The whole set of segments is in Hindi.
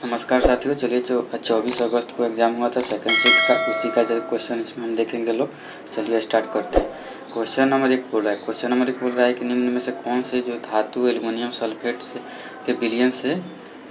नमस्कार साथियों, चलिए जो 24 अगस्त को एग्ज़ाम हुआ था सेकंड शिफ्ट का, उसी का जो क्वेश्चन इसमें हम देखेंगे लोग। चलिए स्टार्ट करते हैं। क्वेश्चन नंबर 1 बोल रहा है कि निम्न में से कौन से जो धातु एल्युमिनियम सल्फेट से के विलयन से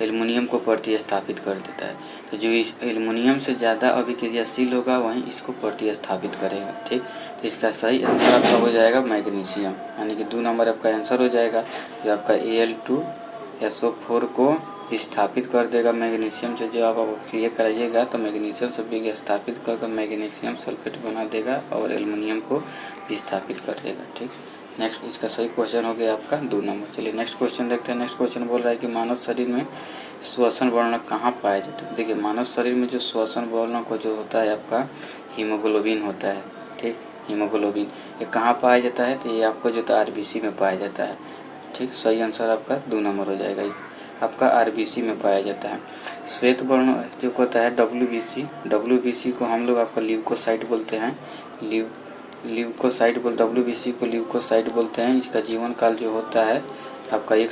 एल्युमिनियम को प्रतिस्थापित कर देता है। तो जो इस एल्युमिनियम से ज़्यादा अभिक्रियाशील होगा वहीं इसको प्रतिस्थापित करेगा। ठीक, तो इसका सही आंसर आपका हो जाएगा मैग्नीशियम, यानी कि 2 नंबर आपका आंसर हो जाएगा। जो आपका Al2SO4 को विस्थापित कर देगा मैग्नीशियम से। जो आप अभिक्रिया कराइएगा तो मैग्नीशियम से विस्थापित कर मैग्नीशियम सल्फेट बना देगा और एल्युमिनियम को विस्थापित कर देगा। ठीक, नेक्स्ट इसका सही क्वेश्चन हो गया आपका 2 नंबर। चलिए नेक्स्ट क्वेश्चन देखते हैं। नेक्स्ट क्वेश्चन बोल रहा है कि मानव शरीर में श्वसन वर्णक कहाँ पाया जाता है। देखिए, मानव शरीर में जो श्वसन वर्णक जो होता है आपका हीमोग्लोबिन होता है। ठीक, हीमोग्लोबिन ये कहाँ पाया जाता है, तो ये आपको जो RBC में पाया जाता है। ठीक, सही आंसर आपका 2 नंबर हो जाएगा। आपका RBC में पाया जाता है। श्वेत वर्ण जो होता है WBC को हम लोग आपका ल्यूकोसाइट बोलते हैं। WBC को ल्यूकोसाइट बोलते हैं। इसका जीवन काल जो होता है आपका 1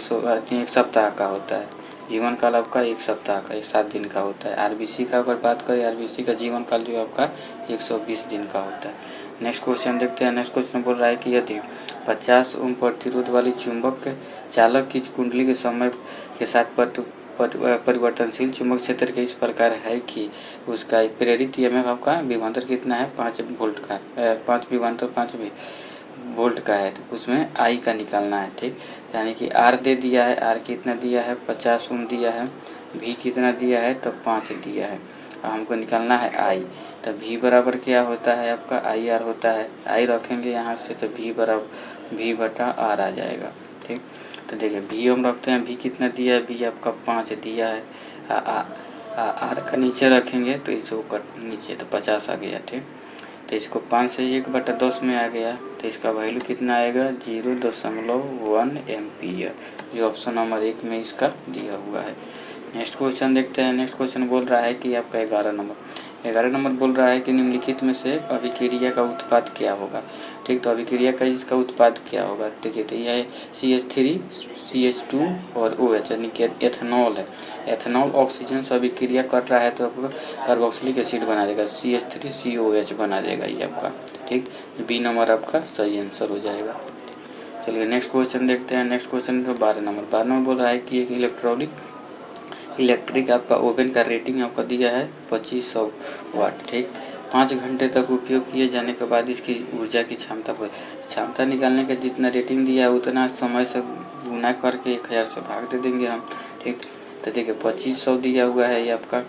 सप्ताह का होता है। जीवन काल आपका 1 सप्ताह का 7 दिन का होता है। RBC का अगर बात करें, RBC का जीवन काल जो आपका 120 दिन का होता है। नेक्स्ट क्वेश्चन देखते हैं। नेक्स्ट क्वेश्चन बोल रहा है कि यदि 50 ओम प्रतिरोध वाली चुंबक चालक की कुंडली के समय के साथ परिवर्तनशील चुंबक क्षेत्र के इस प्रकार है कि उसका प्रेरित EMF आपका विभवांतर कितना है, 5 वोल्ट का, 5 विभवांतर 5 वोल्ट का है। तो उसमें I का निकालना है। ठीक, यानी कि R दे दिया है, R कितना दिया है 50 ओम दिया है, V कितना दिया है तो 5 दिया है। अब हमको निकालना है I। तो V बराबर क्या होता है आपका IR होता है। I रखेंगे यहाँ से तो V बराबर V/R आ जाएगा। ठीक, तो देखिए V हम रखते हैं, V कितना दिया है, V आपका 5 दिया है। R का नीचे रखेंगे तो इसको नीचे तो 50 आ गया। ठीक, तो इसको 5 से 1/10 में आ गया, तो इसका वैल्यू कितना आएगा 0.1 एम्पियर, जो ऑप्शन नंबर 1 में इसका दिया हुआ है। नेक्स्ट क्वेश्चन देखते हैं। नेक्स्ट क्वेश्चन बोल रहा है कि आपका 11 नंबर बोल रहा है कि निम्नलिखित में से अभिक्रिया का उत्पाद क्या होगा। ठीक, तो अभिक्रिया का इसका उत्पाद क्या होगा, देखिए तो यह CH3 CH2 और OH यानी कि एथेनॉल है। एथेनॉल ऑक्सीजन से अभिक्रिया कर रहा है तो आपको कार्बोक्सिलिक एसिड बना देगा, CH3COH बना देगा ये आपका। ठीक, B नंबर आपका सही आंसर हो जाएगा। चलिए नेक्स्ट क्वेश्चन देखते हैं। नेक्स्ट क्वेश्चन 12 नंबर बोल रहा है कि एक इलेक्ट्रिक आपका ओवन का रेटिंग आपका दिया है 2500 वाट। ठीक, 5 घंटे तक उपयोग किए जाने के बाद इसकी ऊर्जा की क्षमता निकालने का जितना रेटिंग दिया है उतना समय से गुना करके 1000 से भाग दे देंगे हम। ठीक, तो देखिए 2500 दिया हुआ है, ये आपका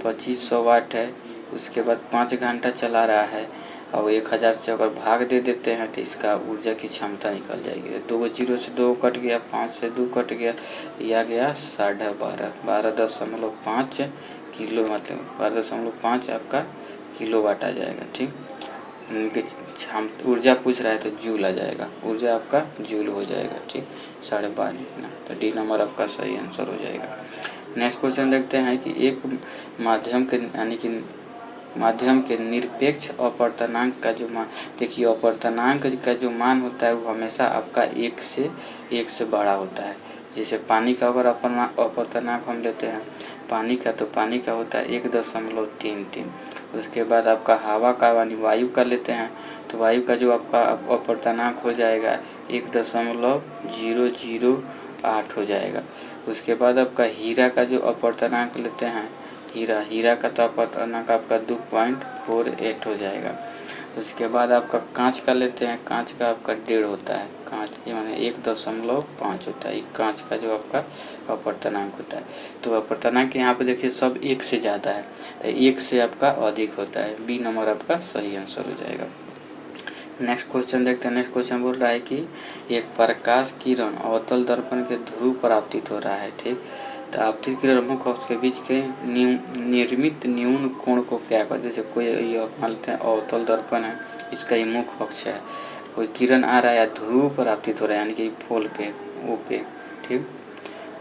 2500 वाट है। उसके बाद 5 घंटा चला रहा है और 1000 से अगर भाग दे देते हैं तो इसका ऊर्जा की क्षमता निकल जाएगी। 2 0 से 2 कट गया, 5 से 2 कट गया, यह आ गया 12.5 किलो, मतलब 12.5 आपका किलोवाट आ जाएगा। ठीक, ऊर्जा पूछ रहा है तो जूल आ जाएगा, ऊर्जा आपका जूल हो जाएगा। ठीक, 12.5 इतना, तो D नंबर आपका सही आंसर हो जाएगा। नेक्स्ट क्वेश्चन देखते हैं कि एक माध्यम के निरपेक्ष अपवर्तनांक का जो मान, देखिए अपवर्तनांक का जो मान होता है वो हमेशा आपका 1 से बड़ा होता है। जैसे पानी का अगर अपवर्तनांक हम लेते हैं पानी का, तो पानी का होता है 1.33। उसके बाद आपका हवा का यानी वायु का लेते हैं तो वायु का जो आपका अपवर्तनांक हो जाएगा 1.008 हो जाएगा। उसके बाद आपका हीरा का जो अपवर्तनांक लेते हैं, हीरा का तो अपवर्तनांक आपका 2.48 हो जाएगा। उसके बाद आपका कांच का लेते हैं, कांच का आपका 1.5 होता है, कांच ये माने 1.5 होता है, कांच का जो आपका अपवर्तनांक होता है। तो अपवर्तनांक यहाँ पे देखिए सब 1 से ज़्यादा है, 1 से आपका अधिक होता है। B नंबर आपका सही आंसर हो जाएगा। नेक्स्ट क्वेश्चन देखते हैं। नेक्स्ट क्वेश्चन बोल रहा है कि एक प्रकाश किरण अवतल दर्पण के ध्रुव पर आपतित हो रहा है। ठीक, तो आपतित किरण मुख्य अक्ष के बीच के निर्मित न्यून कोण को क्या कहते हैं। जैसे कोई ये मान लेते हैं अवतल दर्पण है, इसका ये मुख्य अक्ष है, कोई किरण आ रहा है या ध्रुव पर आपतित हो रहा है यानी कि पोल पे ओ पे। ठीक,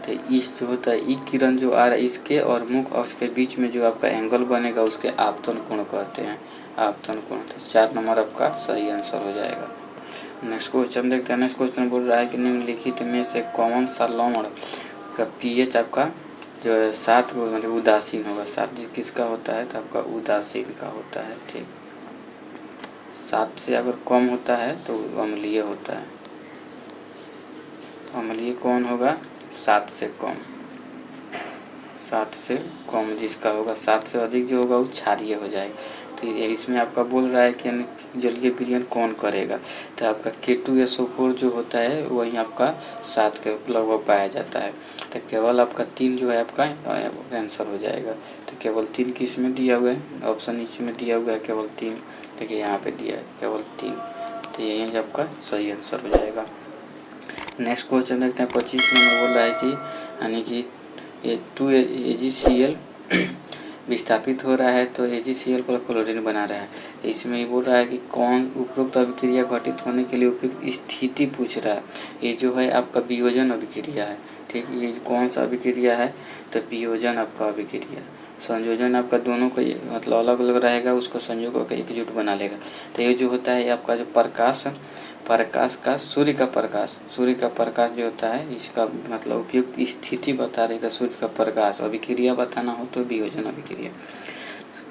तो इस जो होता है ई किरण जो आ रहा है इसके और मुख्य अक्ष के बीच में जो आपका एंगल बनेगा उसके आपतन कोण कहते हैं, आपतन कोण। तो 4 नंबर आपका सही आंसर हो जाएगा। नेक्स्ट क्वेश्चन देखते हैं। नेक्स्ट क्वेश्चन बोल रहा है कि निम्नलिखित में से कौन सा लवण का pH आपका जो है 7 को मतलब उदासीन होगा। 7 किसका होता है तो आपका उदासीन का होता है। ठीक, 7 से अगर कम होता है तो अम्लीय होता है। अम्लीय कौन होगा? 7 से कम। 7 से कम जिसका होगा, 7 से अधिक जो होगा वो क्षारीय हो जाएगा। तो इसमें आपका बोल रहा है कि जलीय विलयन कौन करेगा, तो आपका K2SO4 जो होता है वही आपका 7 के लगभग पाया जाता है। तो केवल आपका 3 जो है आपका आंसर हो जाएगा। तो केवल 3 किस में दिया हुआ है? ऑप्शन इसमें दिया हुआ है केवल 3। देखिए यहाँ पे दिया है केवल 3, तो यही आपका सही आंसर हो जाएगा। नेक्स्ट क्वेश्चन देखते हैं। 25 नंबर बोल रहा है कि यानी कि 2 AgCl विस्थापित हो रहा है तो AgCl पर क्लोरीन बना रहा है। इसमें ये बोल रहा है कि कौन उपरोक्त अभिक्रिया घटित होने के लिए उपयुक्त स्थिति पूछ रहा है। ये जो है आपका वियोजन अभिक्रिया है। ठीक, ये कौन सा अभिक्रिया है तो वियोजन आपका अभिक्रिया। संयोजन आपका दोनों को मतलब अलग अलग रहेगा, उसको संयोग होकर एकजुट बना लेगा। तो ये जो होता है आपका जो प्रकाश का सूर्य का प्रकाश जो होता है, इसका मतलब उपयुक्त स्थिति बता रही है। सूर्य का प्रकाश अभिक्रिया बताना हो तो वियोजन अभिक्रिया।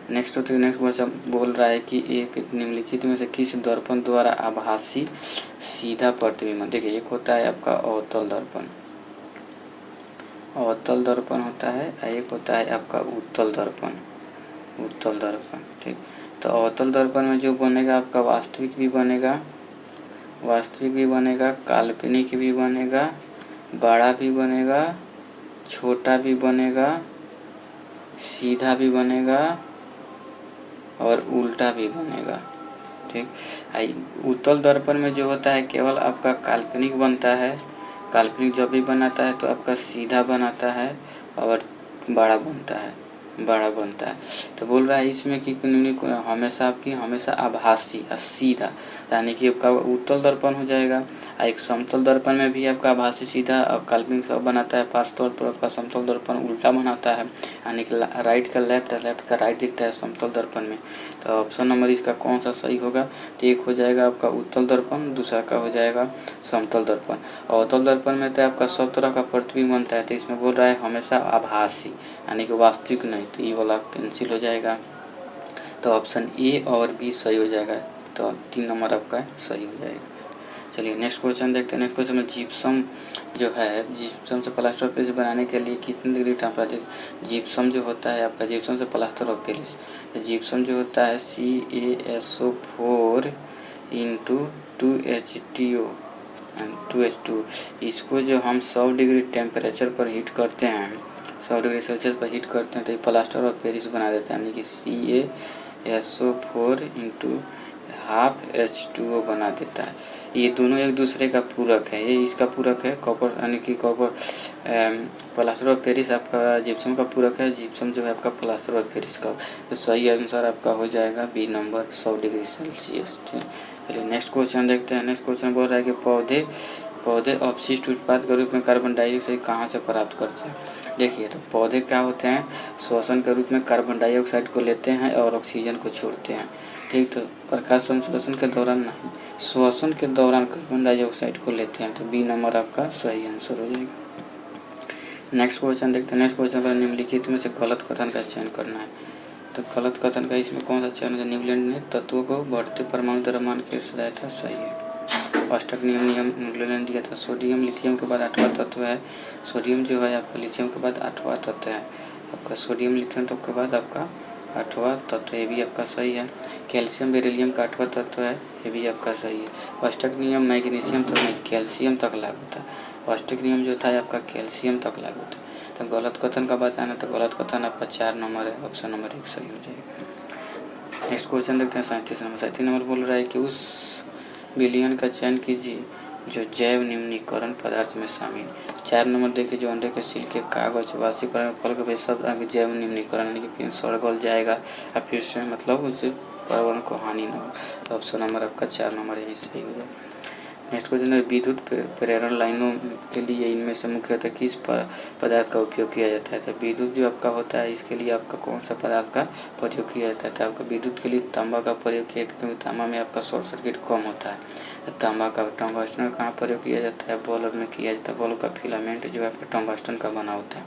नेक्स्ट क्वेश्चन बोल रहा है कि एक निम्नलिखित में से किस दर्पण द्वारा आभासी सीधा प्रतिबिंब। देखिए, एक होता है आपका अवतल दर्पण होता है, एक होता है आपका उत्तल दर्पण। ठीक, तो अवतल दर्पण में जो बनेगा आपका वास्तविक भी बनेगा, काल्पनिक भी बनेगा, बड़ा भी बनेगा, छोटा भी बनेगा, सीधा भी बनेगा और उल्टा भी बनेगा। ठीक, उत्तल दर्पण में जो होता है केवल आपका काल्पनिक बनता है। काल्पनिक जब भी बनाता है तो आपका सीधा बनाता है और बड़ा बनता है। तो बोल रहा है इसमें कि हमेशा आभासी सीधा, यानी कि आपका उत्तल दर्पण हो जाएगा। एक समतल दर्पण में भी आपका आभासी सीधा और काल्पनिक सब बनाता है। पार्श्व तौर पर आपका समतल दर्पण उल्टा बनाता है, यानी कि राइट का लेफ्ट और लेफ्ट का राइट दिखता है समतल दर्पण में। तो ऑप्शन नंबर इसका कौन सा सही होगा? तो एक हो जाएगा आपका उत्तल दर्पण, दूसरा का हो जाएगा समतल दर्पण। अवतल दर्पण में तो आपका सब तरह का प्रतिबिंब बनता है। तो इसमें बोल रहा है हमेशा आभासी, यानी कि वास्तविक नहीं, तो ये वाला कैंसिल हो जाएगा। तो ऑप्शन ए और बी सही हो जाएगा। तो 3 नंबर आपका सही हो जाएगा। चलिए नेक्स्ट क्वेश्चन देखते हैं। नेक्स्ट क्वेश्चन में जिप्सम जो है, जिप्सम से प्लास्टर ऑफ पेरिस बनाने के लिए कितने डिग्री टेम्परेचर? जिप्सम जो होता है आपका, जिप्सम से प्लास्टर ऑफ पेरिस, जिप्सम जो होता है CaSO4 into 2H2 and 2H2। इसको जो हम 100 डिग्री टेम्परेचर पर हीट करते हैं, 100 डिग्री सेल्सियस पर हीट करते हैं, तो ये प्लास्टर ऑफ पेरिस बना देता है, यानी कि CaSO4 इंटू हाफ H2O बना देता है। ये दोनों एक दूसरे का पूरक है। ये इसका पूरक है कॉपर, यानी कि कॉपर प्लास्टर ऑफ पेरिस आपका जिप्सम का पूरक है, जिप्सम जो है आपका प्लास्टर ऑफ पेरिस का। तो सही आंसर आपका हो जाएगा बी नंबर, 100 डिग्री सेल्सियस। ठीक, चलिए नेक्स्ट क्वेश्चन देखते हैं। नेक्स्ट क्वेश्चन बोल रहा है कि पौधे अपशिष्ट उत्पाद के रूप में कार्बन डाइऑक्साइड कहाँ से प्राप्त करते हैं? देखिए, तो पौधे क्या होते हैं, श्वसन के रूप में कार्बन डाइऑक्साइड को लेते हैं और ऑक्सीजन को छोड़ते हैं। ठीक, तो प्रकाश संश्लेषण के दौरान नहीं, श्वसन के दौरान कार्बन डाइऑक्साइड को लेते हैं। तो बी नंबर आपका सही आंसर हो जाएगा। नेक्स्ट क्वेश्चन देखते हैं। नेक्स्ट क्वेश्चन पर निम्नलिखित में से गलत कथन का चयन करना है। तो गलत कथन का इसमें कौन सा चयन है? निम्नलिखित तत्वों को बढ़ते परमाणु द्रव्यमान की सहायता सही है। अष्टक नियम निम्नलिखित दिया था। सोडियम लिथियम के बाद 8वां तत्व है। सोडियम जो है आपका लिथियम के बाद 8वां तत्व है आपका। सोडियम लिथियम तत्व के बाद आपका 8वां तत्व, ये भी आपका सही है। कैल्शियम बेरिलियम का 8वां तत्व है, ये भी आपका सही है। अष्टक नियम मैग्नीशियम तक नहीं, कैल्शियम तक लागू था। अष्टक नियम जो था आपका कैल्शियम तक लागू था। तो गलत कथन का बताना, तो गलत कथन आपका 4 नंबर है, ऑप्शन नंबर 1 सही हो जाएगा। नेक्स्ट क्वेश्चन देखते हैं। 37 नंबर बोल रहा है कि उस विलयन का चयन कीजिए जो जैव निम्नीकरण पदार्थ में शामिल। 4 नंबर देखिए, जो अंडे के छिलके, कागज, वासी फल के सब जैव निम्नीकरण, यानी कि फिर सड़ जाएगा और फिर से मतलब उससे पर्यावरण को हानि न हो। ऑप्शन नंबर आपका 4 नंबर यही सही हो जाएगा। नेक्स्ट क्वेश्चन है, विद्युत प्रेरण लाइनों के लिए इनमें से मुख्यतः किस पदार्थ का उपयोग किया जाता है? तो विद्युत जो आपका होता है इसके लिए आपका कौन सा पदार्थ का प्रयोग किया जाता है? तो आपका विद्युत के लिए तांबा का प्रयोग किया, क्योंकि तांबा में आपका शॉर्ट सर्किट कम होता है। तो तांबा का टंगस्टन कहाँ प्रयोग किया जाता है? बल्ब में किया जाता है। बल्ब का फिलामेंट जो है टंगस्टन का बना होता है।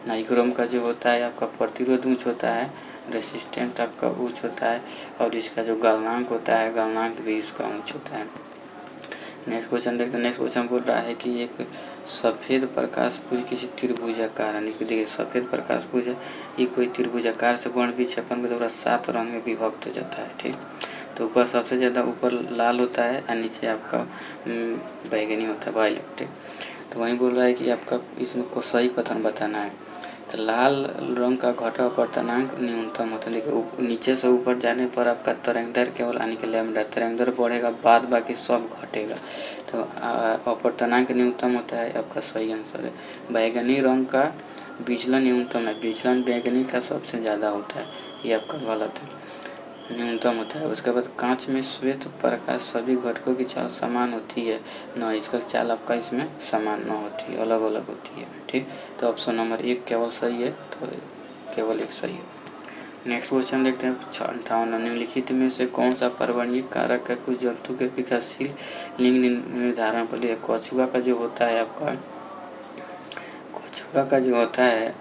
नाइक्रोम का जो होता है आपका प्रतिरोध ऊँच होता है, रेसिस्टेंट आपका ऊँच होता है, और इसका जो गलनांक होता है गलनांक भी इसका ऊँच होता है। नेक्स्ट क्वेश्चन देखते हैं। नेक्स्ट क्वेश्चन बोल रहा है कि एक सफ़ेद प्रकाश पुंज किसी त्रिभुजाकार, यानी कि देखिए सफ़ेद प्रकाश पुंज है, ये कोई त्रिभुजाकार से वर्ण विक्षेपण के द्वारा 7 रंग में विभक्त हो जाता है। ठीक, तो ऊपर सबसे ज़्यादा ऊपर लाल होता है और नीचे आपका बैगनी होता है, वायलेट। ठीक, तो वहीं बोल रहा है कि आपका इसमें को सही कथन बताना है। तो लाल रंग का घटा अपवर्तनांक न्यूनतम होता है। देखिए नीचे से ऊपर जाने पर आपका तरंगदैर्घ्य केवल यानी कि लैम्डा, तरंगदैर्घ्य बढ़ेगा, बाद बाकी सब घटेगा। तो अपवर्तनांक न्यूनतम होता है, आपका सही आंसर है। बैगनी रंग का विचलन न्यूनतम है, विचलन बैगनी का सबसे ज़्यादा होता है, ये आपका गलत है, न्यूनतम होता है। उसके बाद कांच में श्वेत प्रकाश सभी घटकों की चाल समान होती है न, इसका चाल आपका इसमें समान न होती है, अलग अलग होती है। ठीक, तो ऑप्शन नंबर 1 केवल सही है, तो केवल 1 सही है। नेक्स्ट क्वेश्चन देखते हैं 58। निम्नलिखित में से कौन सा पर्यावरणीय कारक है कुछ जंतु के विकासशील लिंग निर्धारण पर लिया? कछुआ का जो होता है आपका, कछुआ का जो होता है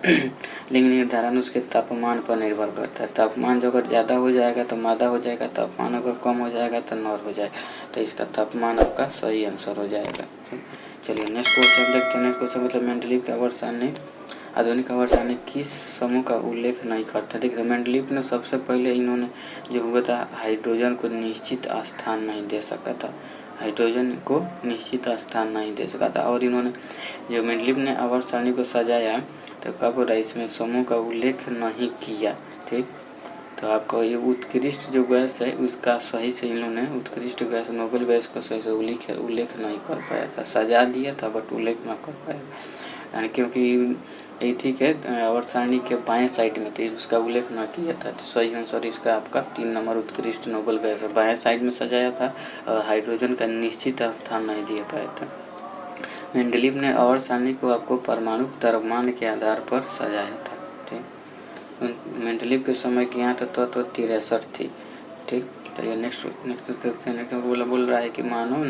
लिंग निर्धारण उसके तापमान पर निर्भर करता है। तापमान जो अगर ज़्यादा हो जाएगा तो मादा हो जाएगा, तापमान अगर कम हो जाएगा तो नर हो जाएगा। तो इसका तापमान आपका सही आंसर हो जाएगा। चलिए नेक्स्ट क्वेश्चन देखते हैं। नेक्स्ट क्वेश्चन मतलब मेंडलीव का आवर्त सारणी, आधुनिक आवर्त सारणी किस समूह का उल्लेख नहीं करता? देखिए मेंडलीव ने सबसे पहले इन्होंने जो हुआ था हाइड्रोजन को निश्चित स्थान नहीं दे सका था, हाइड्रोजन को निश्चित स्थान नहीं दे सका था। और इन्होंने जो मेंडलीव ने आवर्त सारणी को सजाया तो कब रहा, इसमें समूह का उल्लेख नहीं किया। ठीक, तो आपको ये उत्कृष्ट जो गैस है उसका सही से इन्होंने उत्कृष्ट गैस नोबेल गैस का सही से उल्लेख नहीं कर पाया था, सजा दिया था बट उल्लेख ना कर पाया, यानी क्योंकि ये ठीक है आवर्त सारणी के बाएं साइड में थी, उसका उल्लेख ना किया था। तो सही आंसर इसका आपका 3 नंबर उत्कृष्ट नोबेल गैस है, बाएं साइड में सजाया था और हाइड्रोजन का निश्चित स्थान नहीं दिया पाया था। मेंडलीव ने आवर्त सारणी को आपको परमाणु द्रव्यमान के आधार पर सजाया था। ठीक, मेंडलीव के समय की यहाँ तत्व 63 थी। ठीक, तो नेक्स्ट बोल रहा है कि मानव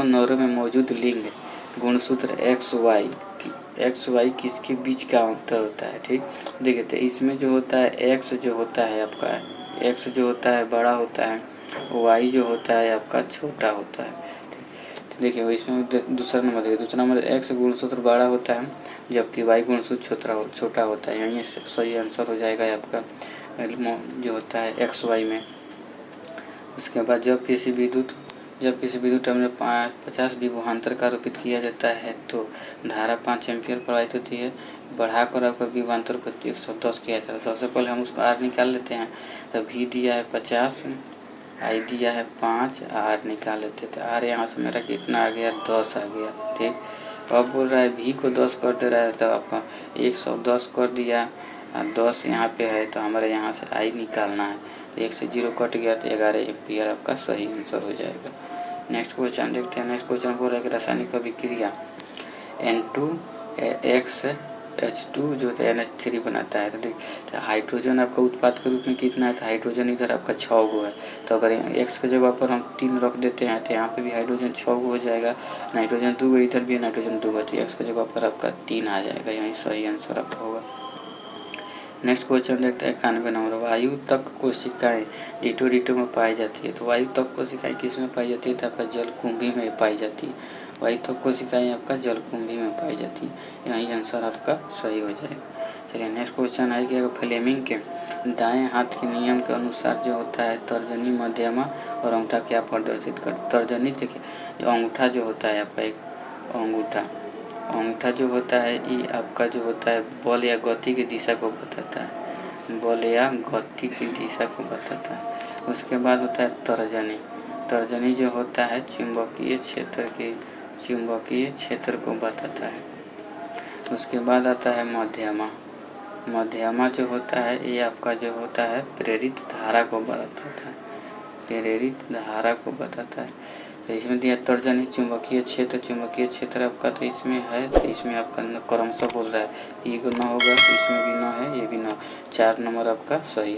नरों में मौजूद लिंग गुणसूत्र एक्स वाई किसके बीच का अंतर होता है? ठीक, देखिए तो इसमें जो होता है एक्स जो होता है आपका, एक्स जो होता है बड़ा होता है, वाई जो होता है आपका छोटा होता है। देखिए इसमें दूसरा नंबर देखिए, दूसरा नंबर एक्स गुणसूत्र बड़ा होता है जबकि वाई गुणसूत्र छोटा होता है, यही सही आंसर हो जाएगा आपका जो होता है एक्स वाई में। उसके बाद जब किसी विद्युत टर्मिनल 50 विभवांतर का आरोपित किया जाता है तो धारा 5 एम्पियर प्रवाहित होती है, बढ़ाकर आपका विभवांतर को 110 किया जाता है। सबसे पहले हम उसको आर निकाल लेते हैं, तो वी दिया है 50, आई दिया है 5, आर निकाल लेते थे। आर यहाँ से मेरा कितना आ गया, 10 आ गया। ठीक, अब बोल रहा है भी को 10 कर दे रहा है, तो आपका 110 कर दिया और 10 यहाँ पे है, तो हमारे यहाँ से आई निकालना है, तो 1 से 0 कट गया तो 11 एम्पियर आपका सही आंसर हो जाएगा। नेक्स्ट क्वेश्चन देखते हैं। नेक्स्ट क्वेश्चन बोल रहा है कि रासायनिक अभिक्रिया N2H2 जो है NH3 बनाता है। तो देख, तो हाइड्रोजन आपका उत्पाद के रूप में कितना है, तो हाइड्रोजन इधर आपका 6 गो है, तो अगर एक्स की जगह पर हम 3 रख देते हैं तो यहाँ पे भी हाइड्रोजन 6 गो हो जाएगा, नाइट्रोजन 2 गो, इधर भी नाइट्रोजन 2 गो, तो एक्स की जगह पर आपका 3 आ जाएगा, यही सही आंसर आपका होगा। नेक्स्ट क्वेश्चन देखते हैं 91 नंबर। वायु तक कोशिकाएं डिटो में पाई जाती है, तो वायु तक कोशिकाएं किस में पाई जाती है, तो आपका जलकुंभी में पाई जाती है, वायु तक कोशिकाएं आपका जलकुंभी में पाई जाती है, यही आंसर आपका सही हो जाएगा। चलिए नेक्स्ट क्वेश्चन है कि फ्लेमिंग के दाएं हाथ के नियम के अनुसार जो होता है तर्जनी, मध्यमा और अंगूठा क्या प्रदर्शित कर? तर्जनी देखिए अंगूठा जो होता है आपका, एक अंगूठा जो होता है ये आपका जो होता है बल या गति की दिशा को बताता है, बल या गति की दिशा को बताता है। उसके बाद होता है तर्जनी जो होता है चुंबकीय क्षेत्र को बताता है। उसके बाद आता है मध्यमा जो होता है ये आपका जो होता है प्रेरित धारा को बताता है। तो इसमें दिया तर्जनी चुंबकीय क्षेत्र आपका, तो इसमें है, तो इसमें आपका क्रमशः बोल रहा है, ये न होगा, इसमें भी न है, ये भी न, 4 नंबर आपका सही है।